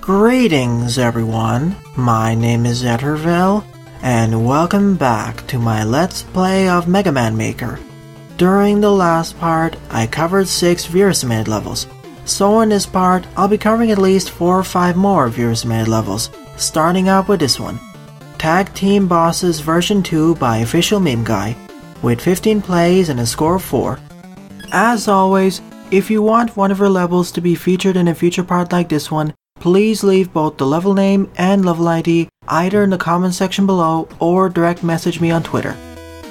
Greetings everyone, my name is Etterville, and welcome back to my Let's Play of Mega Man Maker. During the last part, I covered 6 viewer-submitted levels, so in this part, I'll be covering at least 4 or 5 more viewer-submitted levels, starting out with this one. Tag Team Bosses version 2 by OfficialMemeGuy, with 15 plays and a score of 4. As always, if you want one of your levels to be featured in a future part like this one, please leave both the level name and level ID either in the comment section below or direct message me on Twitter.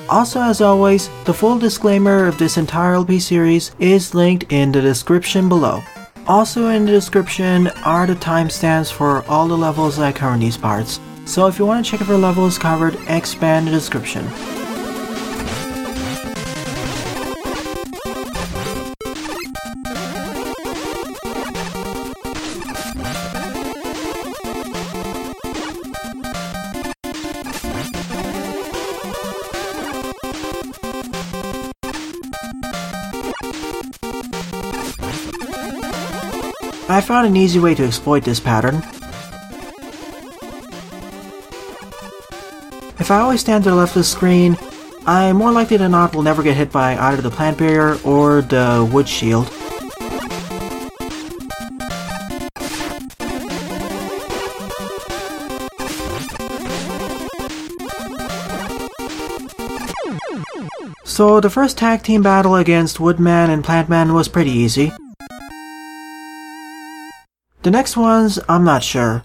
Also, as always, the full disclaimer of this entire LP series is linked in the description below. Also in the description are the timestamps for all the levels I cover in these parts, so if you want to check if your level is covered, expand the description. I found an easy way to exploit this pattern. If I always stand to the left of the screen, I more likely than not will never get hit by either the plant barrier or the wood shield. So the first tag team battle against Woodman and Plantman was pretty easy. The next ones, I'm not sure.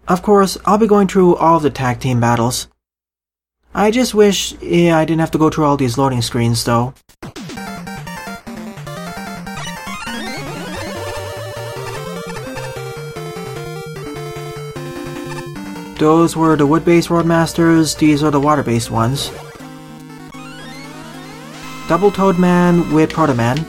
Of course, I'll be going through all of the tag team battles. I just wish I didn't have to go through all these loading screens though. Those were the wood-based Roadmasters, these are the water-based ones. Double Toad Man with Crono Mn.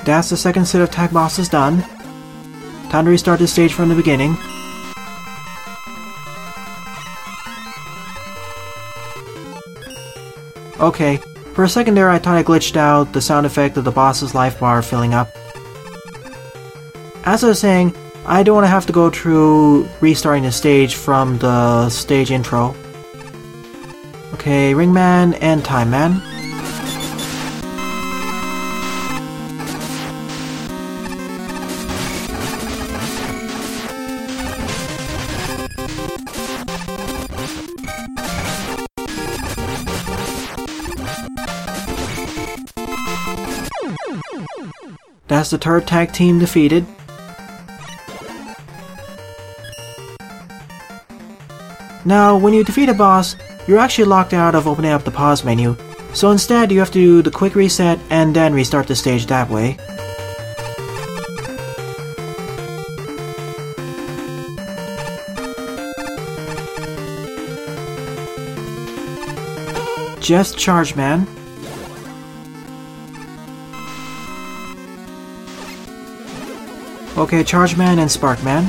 That's the second set of tag bosses done. Time to restart the stage from the beginning. Okay, for a second there I thought I glitched out the sound effect of the boss's life bar filling up. As I was saying, I don't want to have to go through restarting the stage from the stage intro. Okay, Ringman and Time Man. That's the third tag team defeated. Now, when you defeat a boss, you're actually locked out of opening up the pause menu, so instead you have to do the quick reset and then restart the stage that way. Just Charge Man. Okay, Charge Man and Spark Man.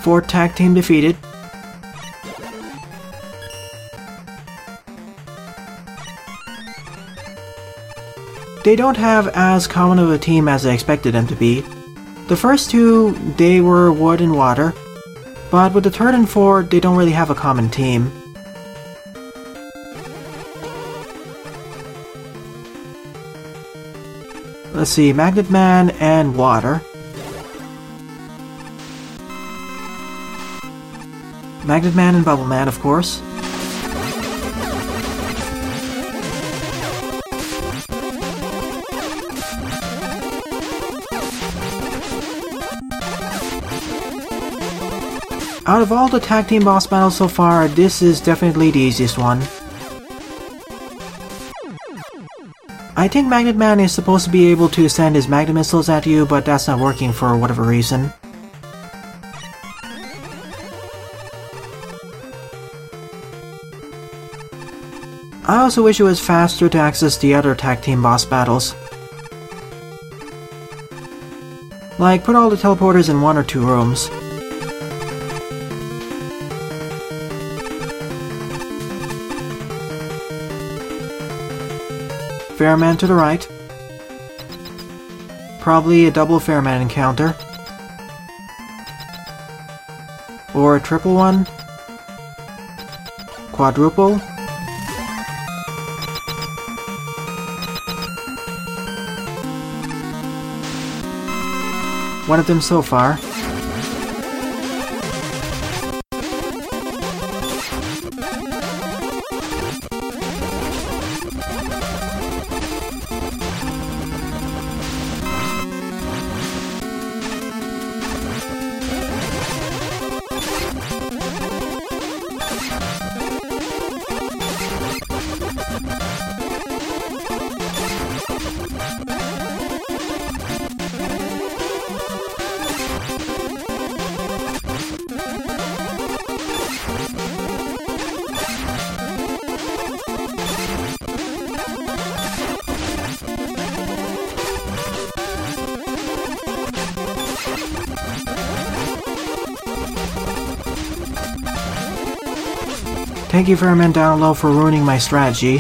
Fourth tag team defeated. They don't have as common of a team as I expected them to be. The first two, they were wood and water, but with the third and fourth, they don't really have a common team. Let's see, Magnet Man and Water. Magnet Man and Bubble Man, of course. Out of all the tag team boss battles so far, this is definitely the easiest one. I think Magnet Man is supposed to be able to send his magnet missiles at you, but that's not working for whatever reason. I also wish it was faster to access the other tag team boss battles. Like, put all the teleporters in 1 or 2 rooms. Fairman to the right. Probably a double Fairman encounter. Or a triple one. Quadruple. One of them so far. Thank you Fairman down low for ruining my strategy.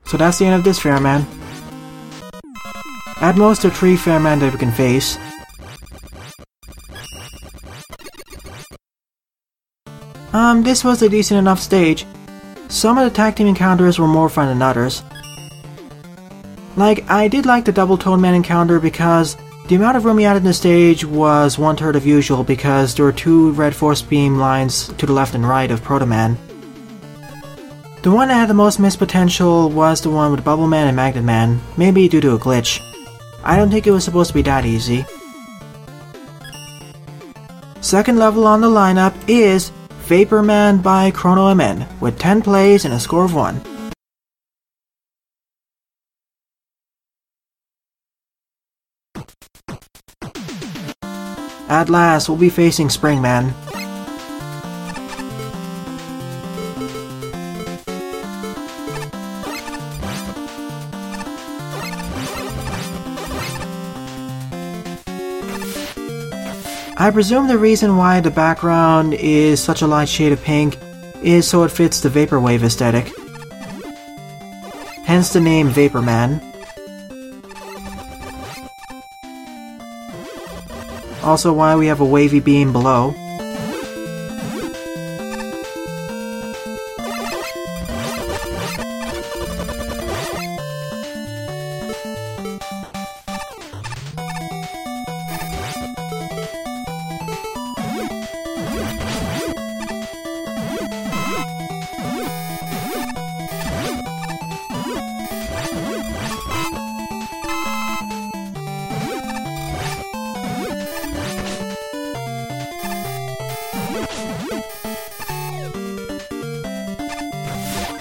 So that's the end of this Fairman. At most, 3 Fairman that we can face. This was a decent enough stage. Some of the tag team encounters were more fun than others. Like, I did like the double Toad Man encounter because the amount of room he had in the stage was 1/3 of usual because there were 2 red force beam lines to the left and right of Proto Man. The one that had the most missed potential was the one with Bubble Man and Magnet Man, maybe due to a glitch. I don't think it was supposed to be that easy. Second level on the lineup is Vapor Man by Crono Mn, with 10 plays and a score of 1. At last, we'll be facing Spring Man. I presume the reason why the background is such a light shade of pink is so it fits the Vaporwave aesthetic. Hence the name Vapor Man. Also why we have a wavy beam below.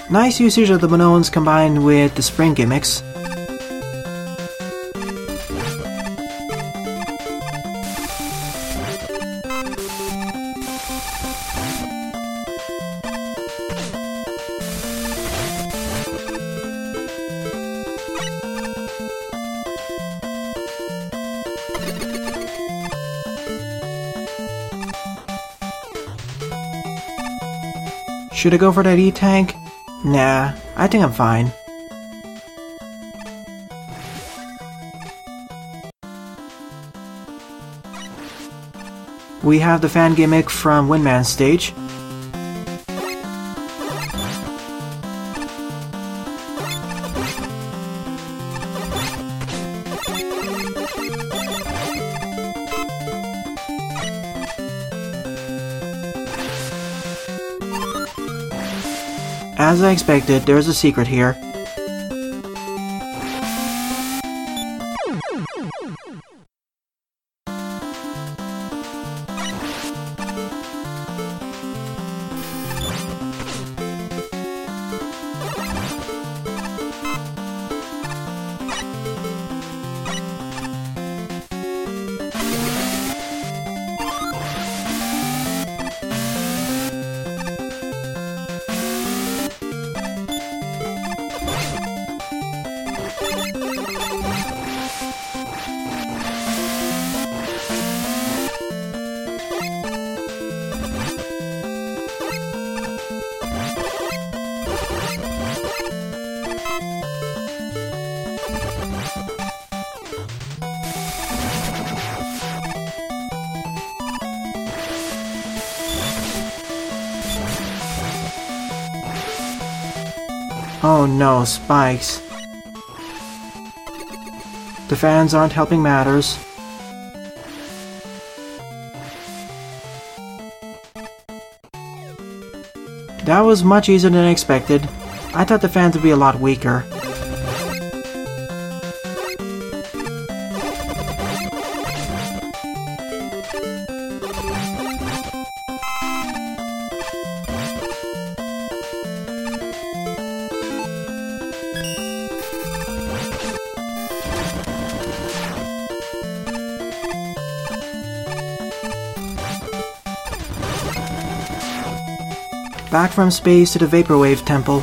Nice usage of the Monones combined with the spring gimmicks. Should I go for that E-Tank? Nah, I think I'm fine. We have the fan gimmick from Windman's stage. As I expected, there's a secret here. Oh no, spikes. The fans aren't helping matters. That was much easier than expected. I thought the fans would be a lot weaker. Back from space to the Vaporwave Temple.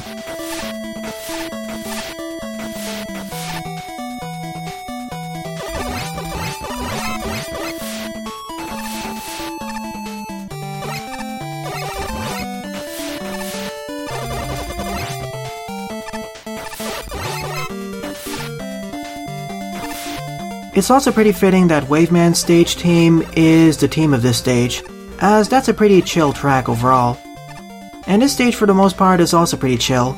It's also pretty fitting that Waveman's stage team is the team of this stage, as that's a pretty chill track overall. And this stage for the most part is also pretty chill.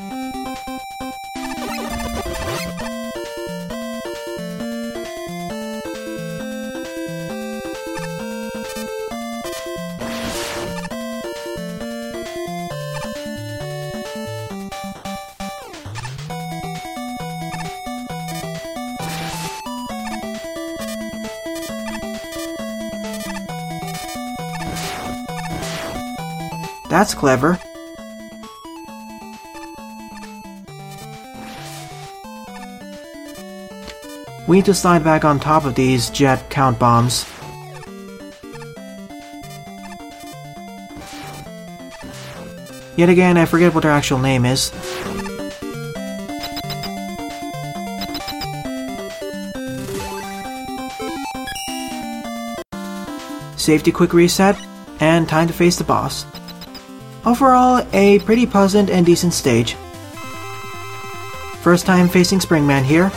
That's clever. We need to slide back on top of these jet count bombs. Yet again, I forget what their actual name is. Safety quick reset, and time to face the boss. Overall, a pretty pleasant and decent stage. First time facing Springman here.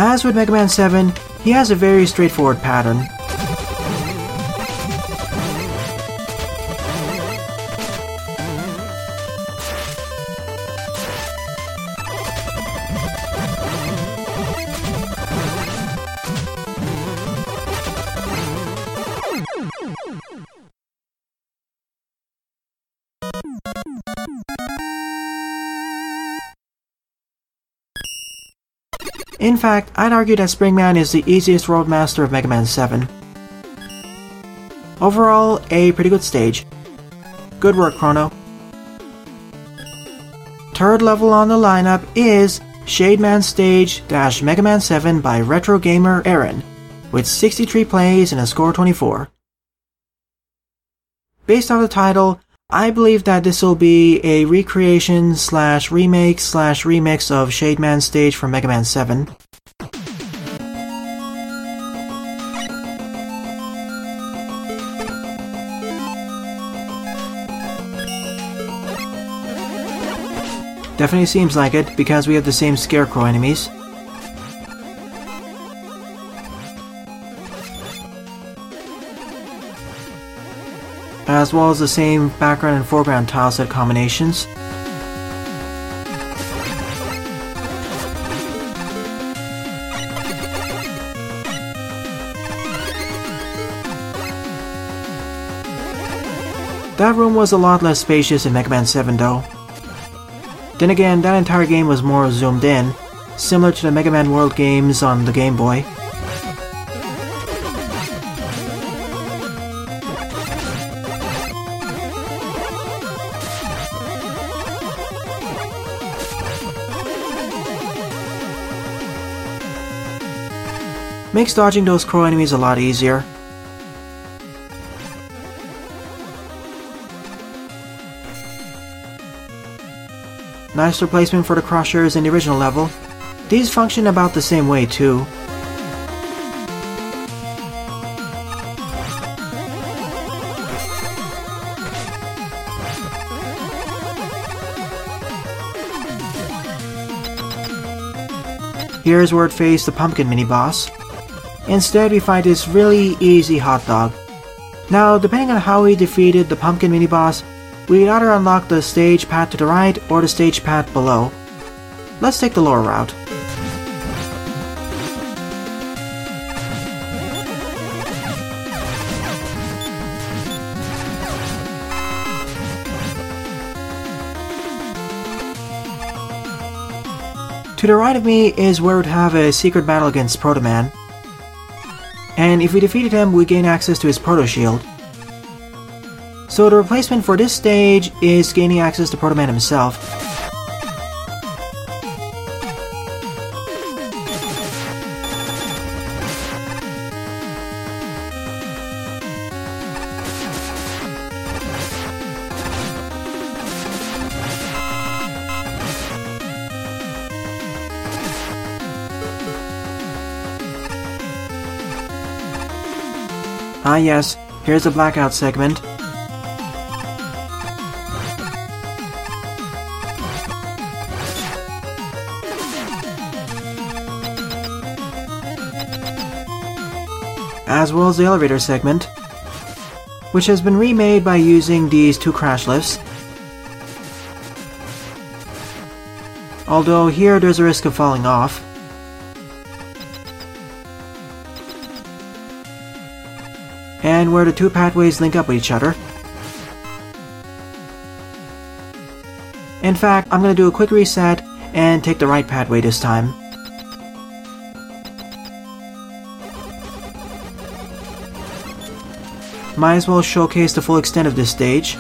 As with Mega Man 7, he has a very straightforward pattern. In fact, I'd argue that Springman is the easiest Roadmaster of Mega Man 7. Overall, a pretty good stage. Good work, Crono. Third level on the lineup is Shademan Stage - Mega Man 7 by Retrogameraaron, with 63 plays and a score 24. Based on the title, I believe that this will be a recreation / remake / remix of Shademan Stage from Mega Man 7. Definitely seems like it, because we have the same scarecrow enemies. As well as the same background and foreground tileset combinations. That room was a lot less spacious in Mega Man 7 though. Then again, that entire game was more zoomed in, similar to the Mega Man World games on the Game Boy. Makes dodging those crow enemies a lot easier. Nice replacement for the crushers in the original level. These function about the same way too. Here's where it faced the pumpkin mini-boss. Instead we find this really easy hot dog. Now, depending on how we defeated the pumpkin mini-boss, we'd either unlock the stage path to the right or the stage path below. Let's take the lower route. To the right of me is where we'd have a secret battle against Proto Man. And if we defeated him, we gain access to his Proto Shield. So the replacement for this stage is gaining access to Proto Man himself. Ah yes, here's the blackout segment. As well as the elevator segment, which has been remade by using these two crash lifts. Although here there's a risk of falling off. And where the two pathways link up with each other. In fact, I'm going to do a quick reset and take the right pathway this time. Might as well showcase the full extent of this stage.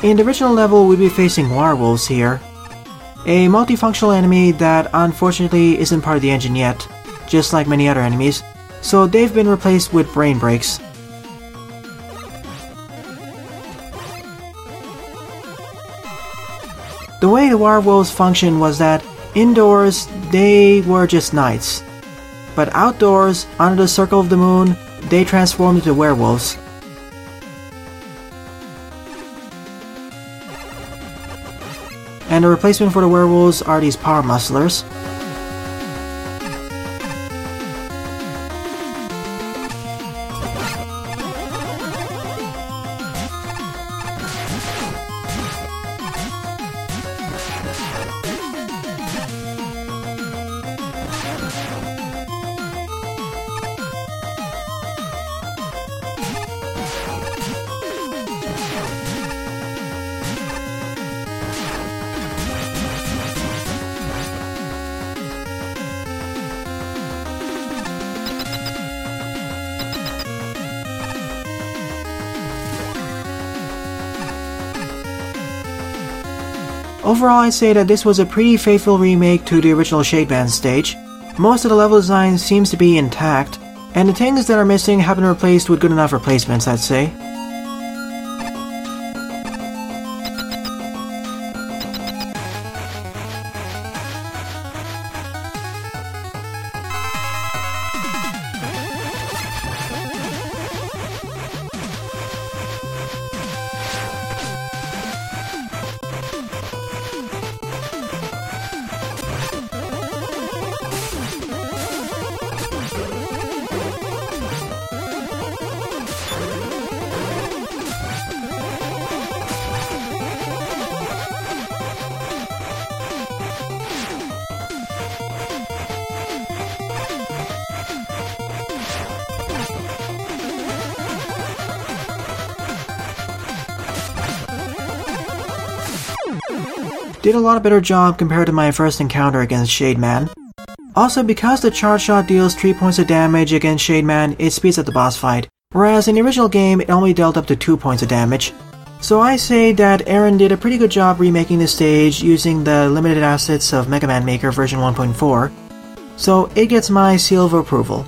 In the original level, we'd be facing werewolves here. A multifunctional enemy that unfortunately isn't part of the engine yet, just like many other enemies, so they've been replaced with brain breaks. The way the werewolves function was that indoors, they were just knights. But outdoors, under the circle of the moon, they transformed into werewolves. And the replacement for the werewolves are these power musclers. Overall, I'd say that this was a pretty faithful remake to the original Shadeband stage. Most of the level design seems to be intact, and the things that are missing have been replaced with good enough replacements, I'd say. Did a lot better job compared to my first encounter against Shademan. Also, because the charge shot deals 3 points of damage against Shademan, it speeds up the boss fight, whereas in the original game it only dealt up to 2 points of damage. So I say that Aaron did a pretty good job remaking the stage using the limited assets of Mega Man Maker V1.4, so it gets my seal of approval.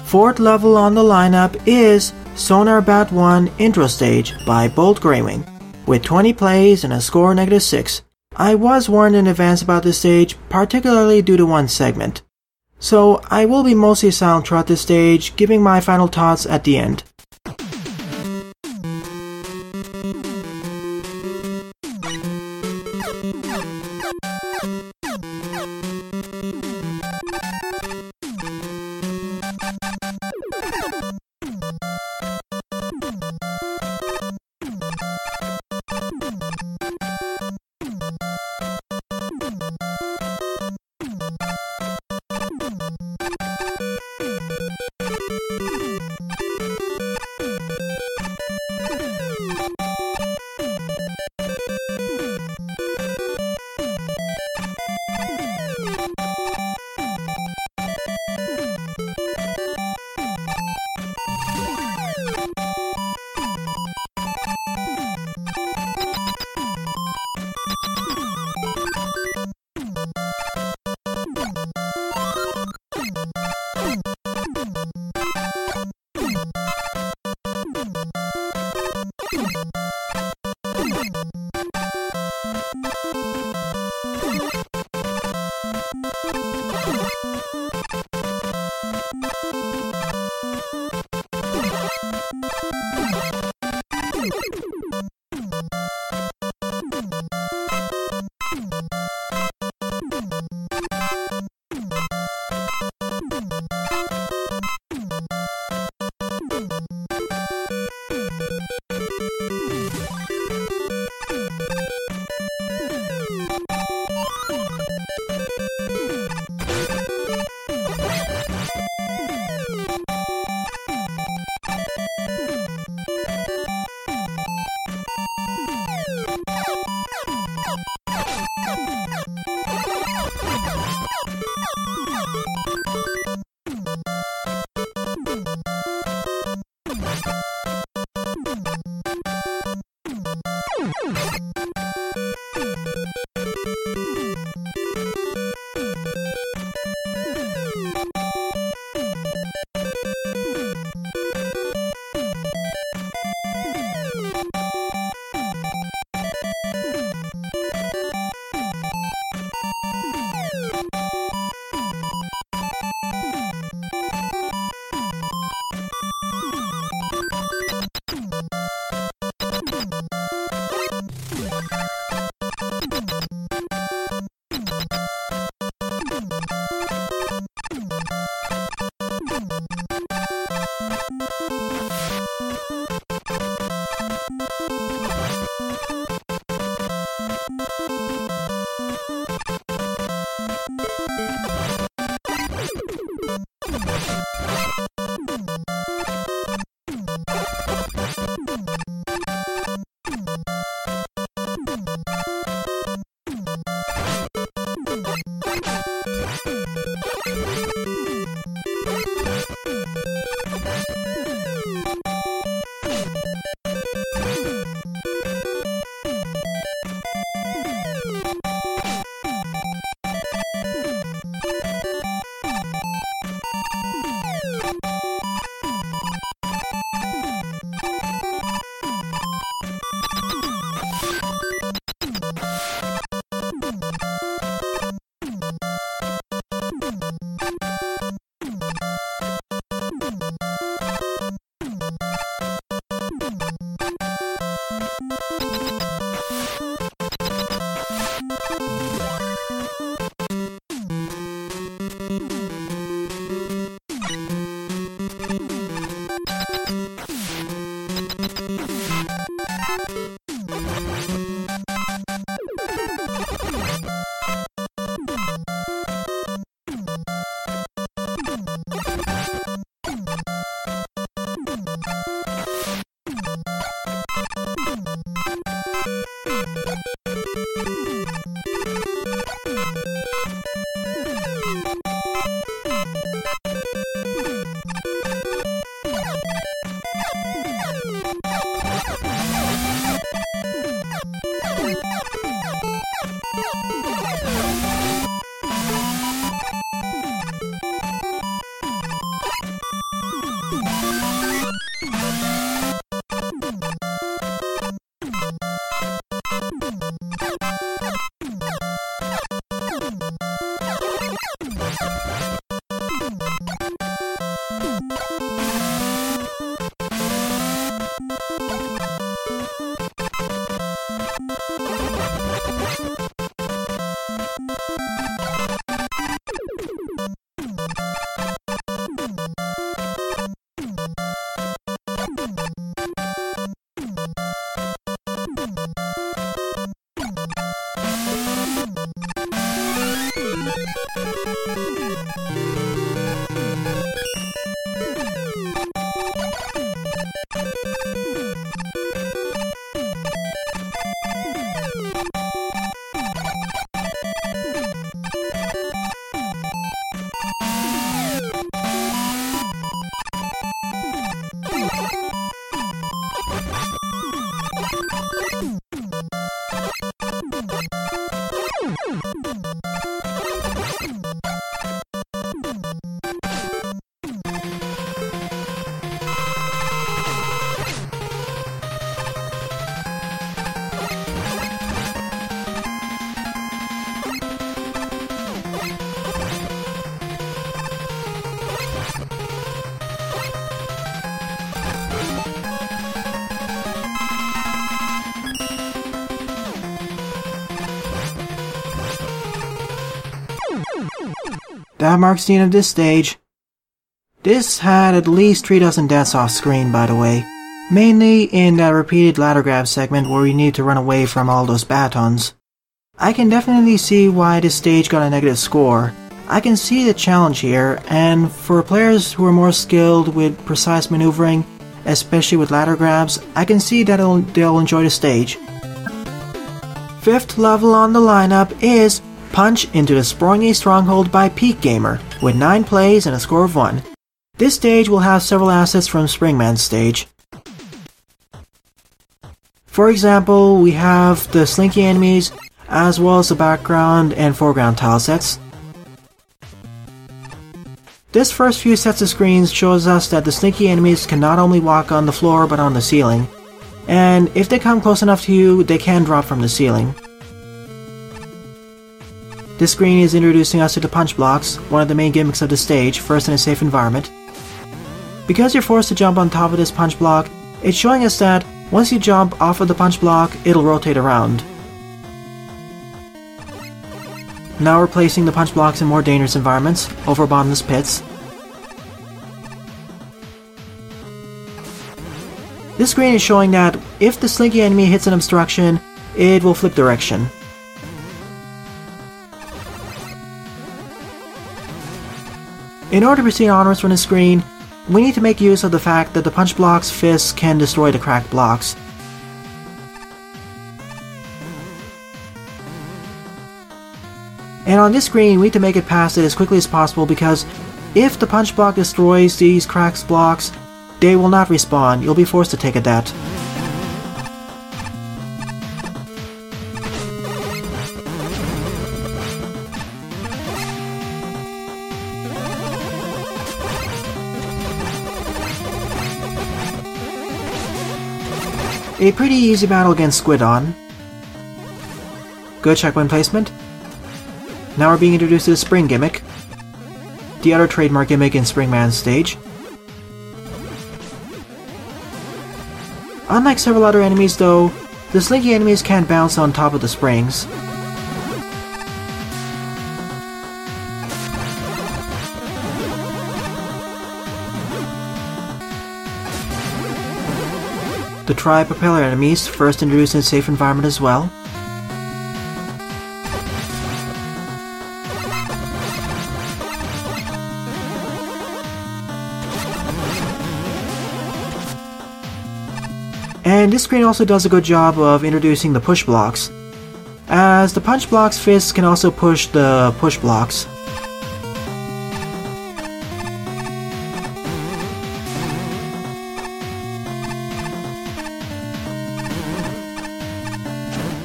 Fourth level on the lineup is Sonar Bat 1 Intro Stage by BoltGreywing. With 20 plays and a score -6. I was warned in advance about this stage, particularly due to one segment. So I will be mostly silent throughout this stage, giving my final thoughts at the end. That marks the end of this stage. This had at least 3 dozen deaths off screen, by the way. Mainly in that repeated ladder grab segment where you need to run away from all those batons. I can definitely see why this stage got a negative score. I can see the challenge here, and for players who are more skilled with precise maneuvering, especially with ladder grabs, I can see that they'll enjoy the stage. 5th level on the lineup is Punch into the Sproingy Stronghold by Pikgamer, with 9 plays and a score of 1. This stage will have several assets from Springman's stage. For example, we have the slinky enemies, as well as the background and foreground tile sets. This first few sets of screens shows us that the slinky enemies can not only walk on the floor but on the ceiling, and if they come close enough to you, they can drop from the ceiling. This screen is introducing us to the punch blocks, one of the main gimmicks of the stage, first in a safe environment. Because you're forced to jump on top of this punch block, it's showing us that once you jump off of the punch block, it'll rotate around. Now we're placing the punch blocks in more dangerous environments, over bottomless pits. This screen is showing that if the slinky enemy hits an obstruction, it will flip direction. In order to proceed onwards from the screen, we need to make use of the fact that the punch block's fists can destroy the cracked blocks. And on this screen, we need to make it past it as quickly as possible because if the punch block destroys these cracked blocks, they will not respawn. You'll be forced to take a death. A pretty easy battle against Squidon. Good checkpoint placement. Now we're being introduced to the Spring gimmick, the other trademark gimmick in Springman's stage. Unlike several other enemies though, the slinky enemies can't bounce on top of the springs. The tri-propeller enemies, first introduced in a safe environment as well. And this screen also does a good job of introducing the push blocks, as the punch block's fists can also push the push blocks.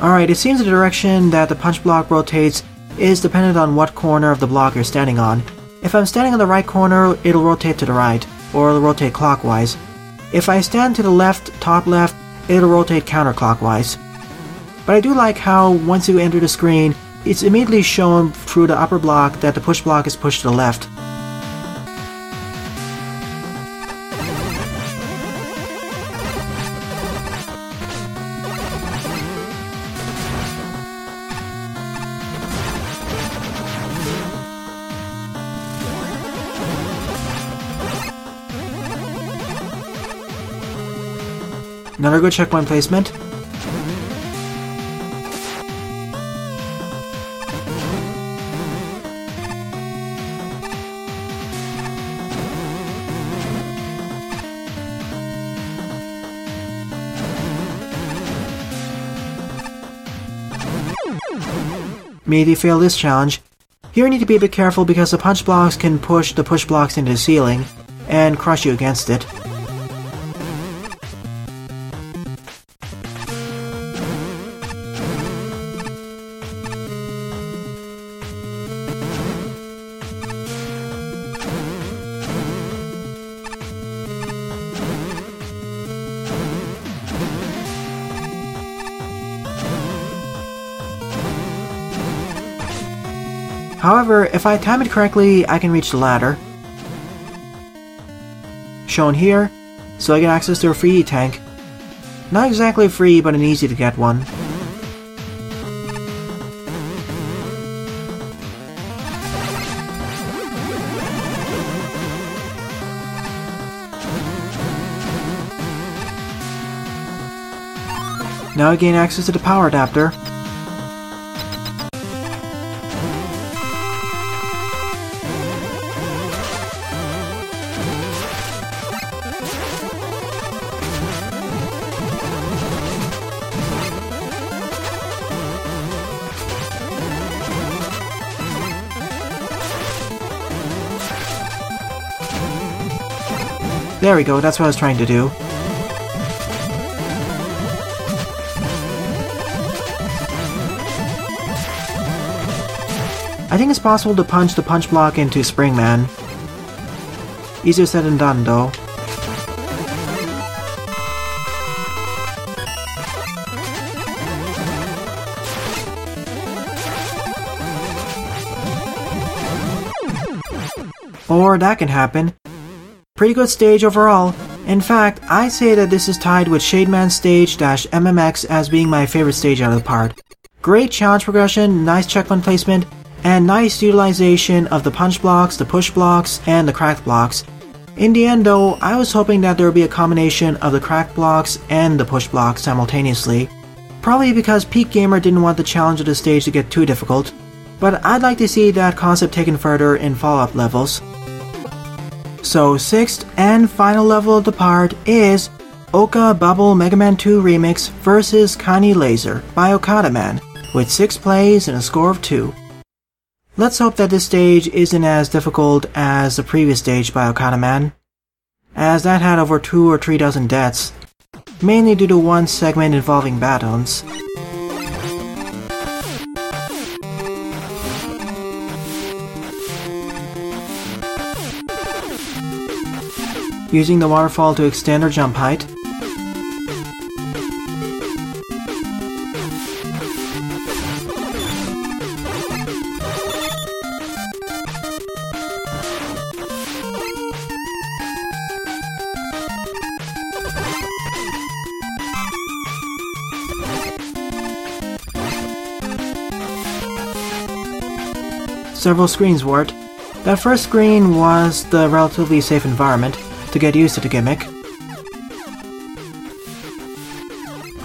Alright, it seems the direction that the punch block rotates is dependent on what corner of the block you're standing on. If I'm standing on the right corner, it'll rotate to the right, or it'll rotate clockwise. If I stand to the left, top left, it'll rotate counterclockwise. But I do like how once you enter the screen, it's immediately shown through the upper block that the push block is pushed to the left. Another good checkpoint placement. Immediately fail this challenge. Here you need to be a bit careful because the punch blocks can push the push blocks into the ceiling and crush you against it. However, if I time it correctly, I can reach the ladder. Shown here, so I get access to a free E-tank. Not exactly free, but an easy to get one. Now I gain access to the power adapter. There we go, that's what I was trying to do. I think it's possible to punch the punch block into Springman. Easier said than done, though. Or that can happen. Pretty good stage overall. In fact, I'd say that this is tied with Shademan stage -MMX as being my favorite stage out of the part. Great challenge progression, nice checkpoint placement, and nice utilization of the punch blocks, the push blocks, and the cracked blocks. In the end though, I was hoping that there would be a combination of the cracked blocks and the push blocks simultaneously. Probably because Pikgamer didn't want the challenge of the stage to get too difficult, but I'd like to see that concept taken further in follow-up levels. So, 6th and final level of the part is Okada Bubble Mega Man 2 Remix vs Kani Lazer by Okada Man, with 6 plays and a score of 2. Let's hope that this stage isn't as difficult as the previous stage by Okada Man, as that had over 2 or 3 dozen deaths, mainly due to one segment involving batons. Using the waterfall to extend our jump height. Several screens worked. That first screen was the relatively safe environment to get used to the gimmick.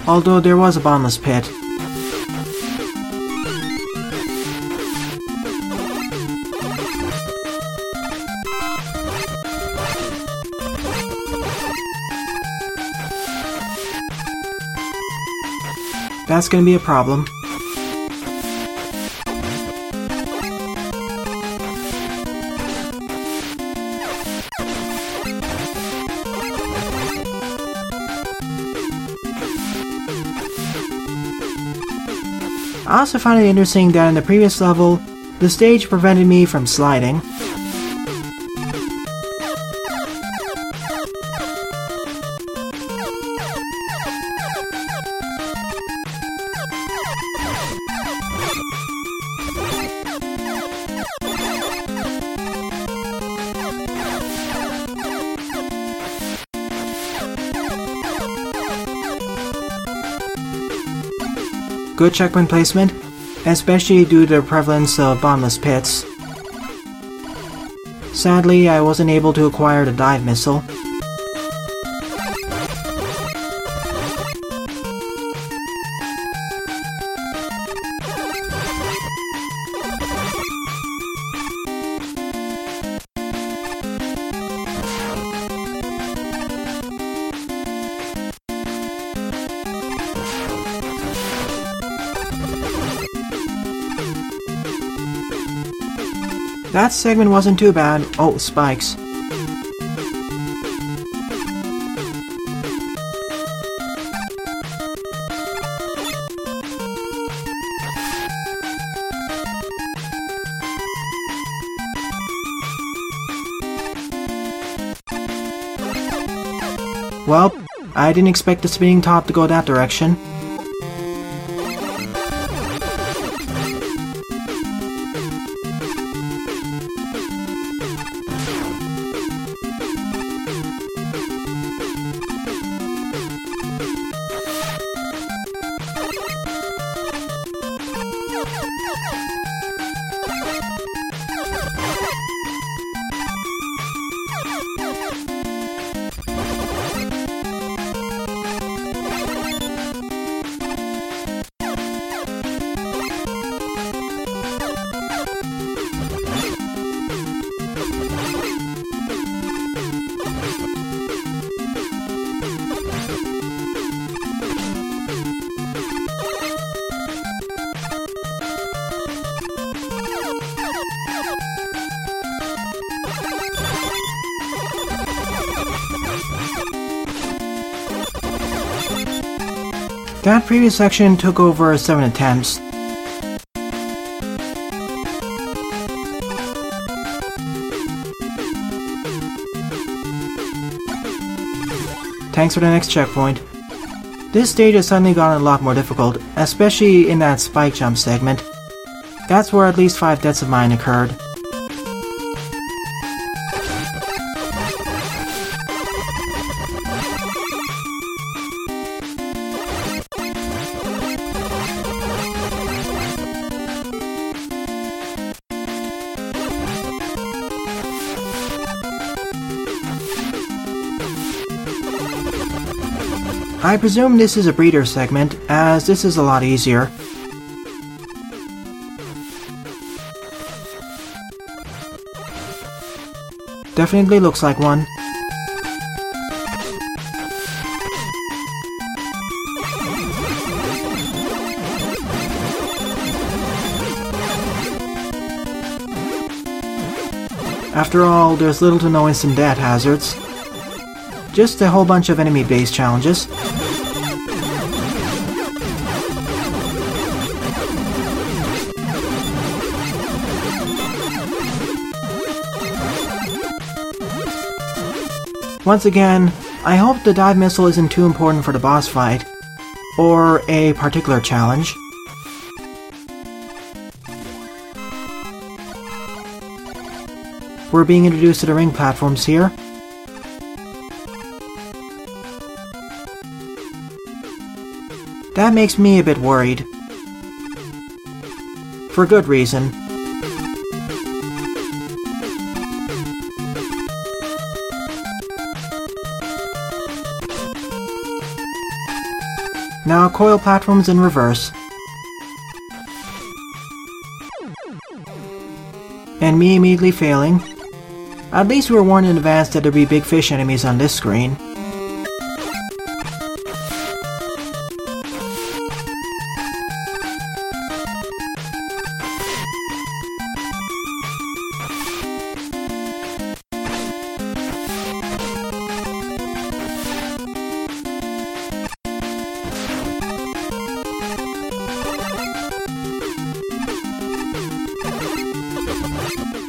although there was a bottomless pit. That's gonna be a problem. I also found it interesting that in the previous level, the stage prevented me from sliding. Good checkpoint placement, especially due to the prevalence of bottomless pits. Sadly, I wasn't able to acquire the dive missile. That segment wasn't too bad. Oh, spikes. Well, I didn't expect the spinning top to go that direction. That previous section took over 7 attempts. Thanks for the next checkpoint. This stage has suddenly gotten a lot more difficult, especially in that spike jump segment. That's where at least 5 deaths of mine occurred. I presume this is a breeder segment, as this is a lot easier. Definitely looks like one. After all, there's little to no instant death hazards. Just a whole bunch of enemy-based challenges. Once again, I hope the dive missile isn't too important for the boss fight, or a particular challenge. We're being introduced to the ring platforms here. That makes me a bit worried. For good reason. Now coil platforms in reverse. And me immediately failing. At least we were warned in advance that there'd be big fish enemies on this screen.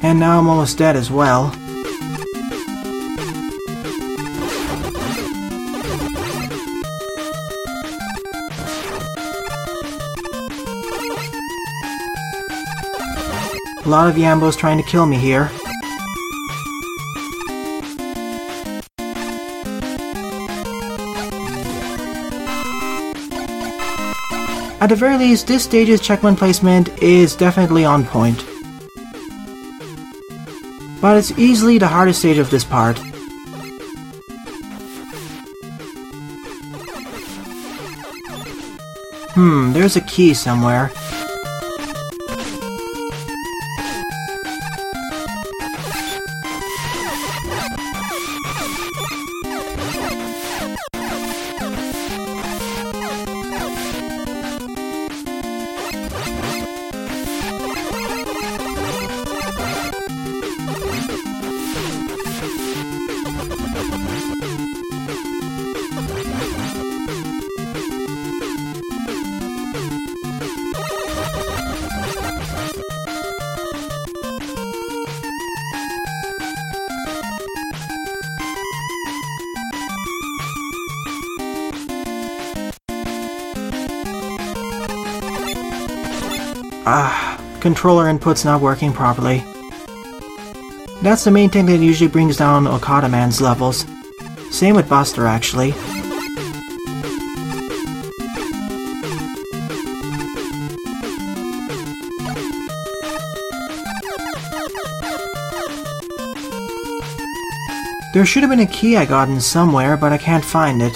And now I'm almost dead as well. A lot of Yambos trying to kill me here. At the very least, this stage's checkpoint placement is definitely on point. But it's easily the hardest stage of this part. There's a key somewhere. Controller input's not working properly. That's the main thing that usually brings down Okada Man's levels. Same with Buster, actually. There should have been a key I got in somewhere, but I can't find it.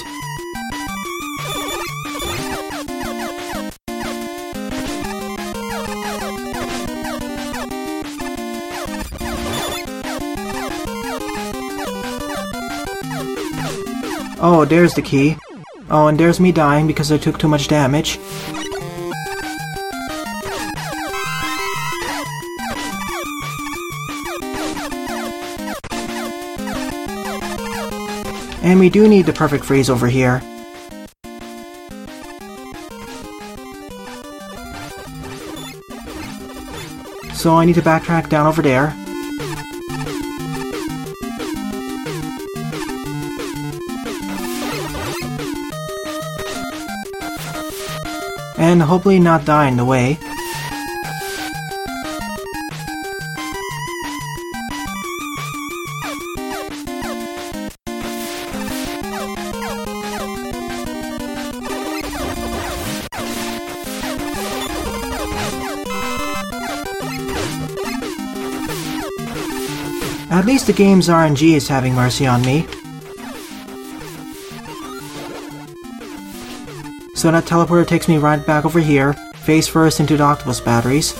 Oh, there's the key. Oh, and there's me dying because I took too much damage. And we do need the perfect freeze over here. So I need to backtrack down over there. And hopefully not die in the way. At least the game's RNG is having mercy on me. So that teleporter takes me right back over here, face first into the octopus batteries.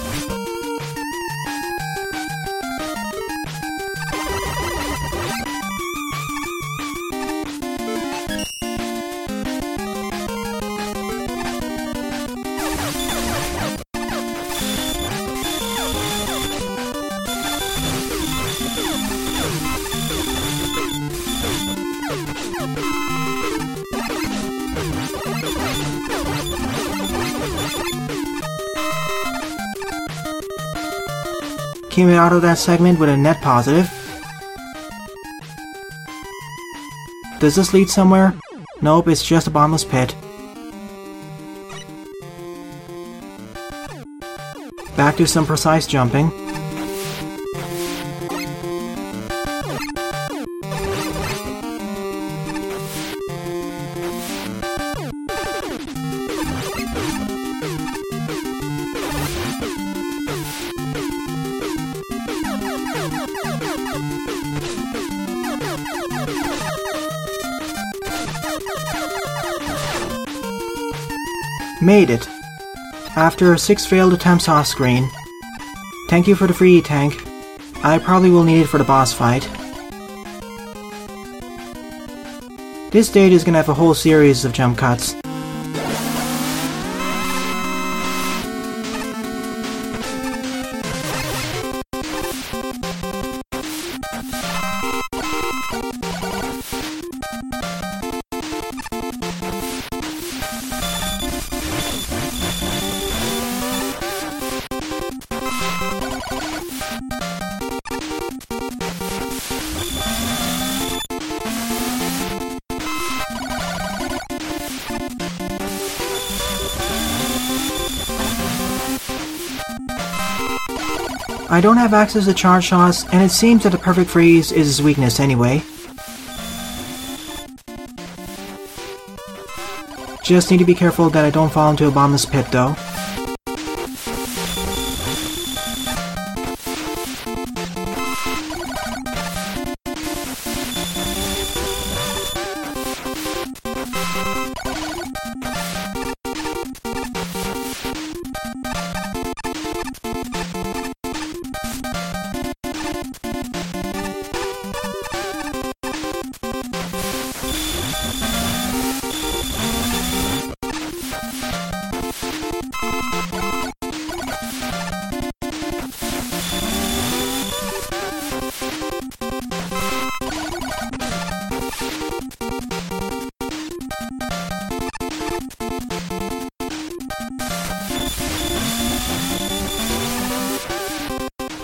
Came out of that segment with a net positive. Does this lead somewhere? Nope, it's just a bottomless pit. Back to some precise jumping. Made it. After 6 failed attempts off screen. Thank you for the free tank. I probably will need it for the boss fight. This stage is gonna have a whole series of jump cuts. I don't have access to charge shots, and it seems that the perfect freeze is his weakness anyway. Just need to be careful that I don't fall into a bottomless pit though.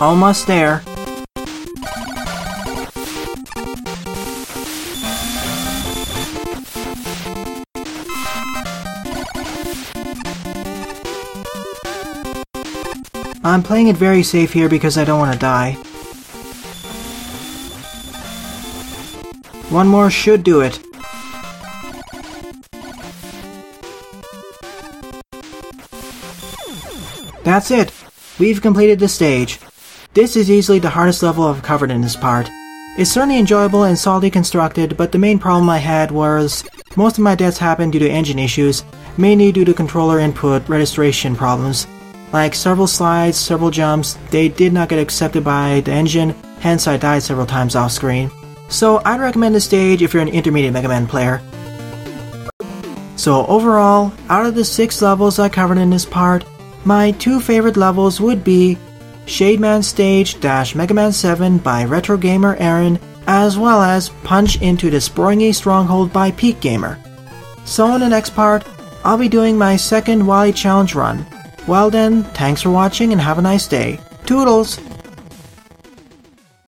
Almost there. I'm playing it very safe here because I don't want to die. One more should do it. That's it! We've completed the stage. This is easily the hardest level I've covered in this part. It's certainly enjoyable and solidly constructed, but the main problem I had was most of my deaths happened due to engine issues, mainly due to controller input registration problems. Like several slides, several jumps, they did not get accepted by the engine, hence I died several times off screen. So I'd recommend this stage if you're an intermediate Mega Man player. So overall, out of the 6 levels I covered in this part, my 2 favorite levels would be Shademan Stage - Mega Man 7 by Retrogameraaron, as well as Punch into the Sproingy Stronghold by Pikgamer. So in the next part, I'll be doing my second Wily Challenge run. Well then, thanks for watching and have a nice day. Toodles!